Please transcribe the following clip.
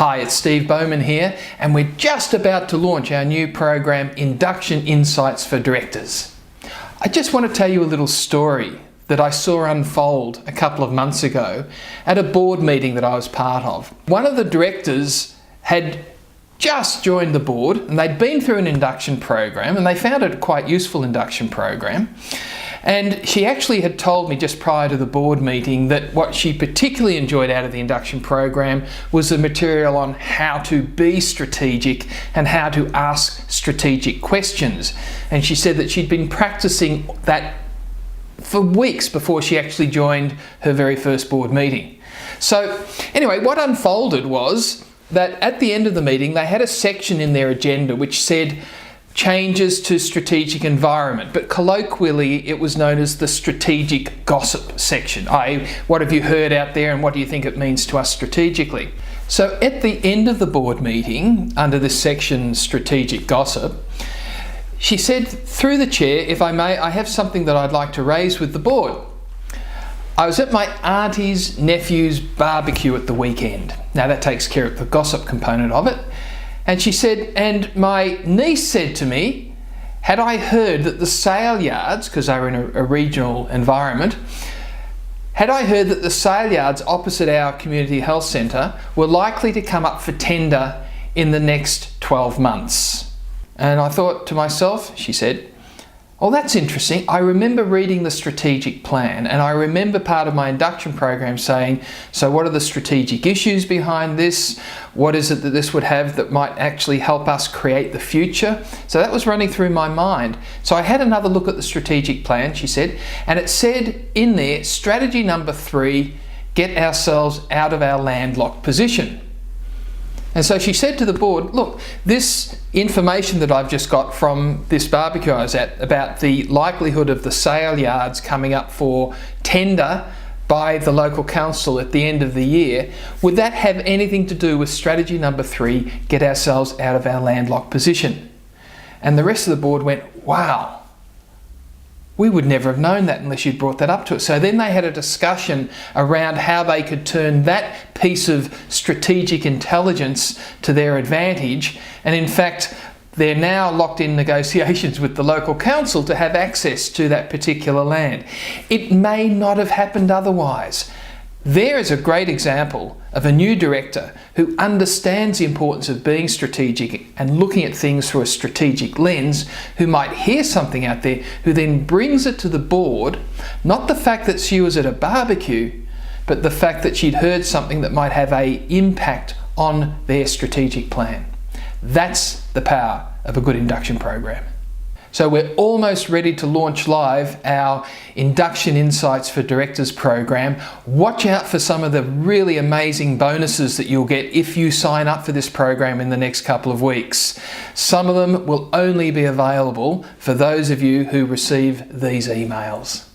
Hi, it's Steve Bowman here, and we're just about to launch our new program, Induction Insights for Directors. I just want to tell you a little story that I saw unfold a couple of months ago at a board meeting that I was part of. One of the directors had just joined the board and they'd been through an induction program, and they found it a quite useful induction program. And she actually had told me just prior to the board meeting that what she particularly enjoyed out of the induction program was the material on how to be strategic and how to ask strategic questions. And she said that she'd been practicing that for weeks before she actually joined her very first board meeting. So anyway, what unfolded was that at the end of the meeting, they had a section in their agenda which said changes to strategic environment, but colloquially it was known as the strategic gossip section, i.e. what have you heard out there and what do you think it means to us strategically. So at the end of the board meeting, under this section, strategic gossip, she said, through the chair, if I may, I have something that I'd like to raise with the board. I was at my auntie's nephew's barbecue at the weekend. Now that takes care of the gossip component of it. And she said, and my niece said to me, had I heard that the sale yards, because they were in a regional environment, had I heard that the sale yards opposite our community health centre were likely to come up for tender in the next 12 months. And I thought to myself, she said, oh, that's interesting. I remember reading the strategic plan, and I remember part of my induction program saying, so what are the strategic issues behind this? What is it that this would have that might actually help us create the future? So that was running through my mind. So I had another look at the strategic plan, she said, and it said in there, strategy number 3, get ourselves out of our landlocked position. And so she said to the board, look, this information that I've just got from this barbecue I was at about the likelihood of the sale yards coming up for tender by the local council at the end of the year, would that have anything to do with strategy number 3, get ourselves out of our landlocked position? And the rest of the board went, wow. We would never have known that unless you'd brought that up to us. So then they had a discussion around how they could turn that piece of strategic intelligence to their advantage. And in fact, they're now locked in negotiations with the local council to have access to that particular land. It may not have happened otherwise. There is a great example of a new director who understands the importance of being strategic and looking at things through a strategic lens, who might hear something out there, who then brings it to the board, not the fact that she was at a barbecue, but the fact that she'd heard something that might have an impact on their strategic plan. That's the power of a good induction program. So we're almost ready to launch live our Induction Insights for Directors program. Watch out for some of the really amazing bonuses that you'll get if you sign up for this program in the next couple of weeks. Some of them will only be available for those of you who receive these emails.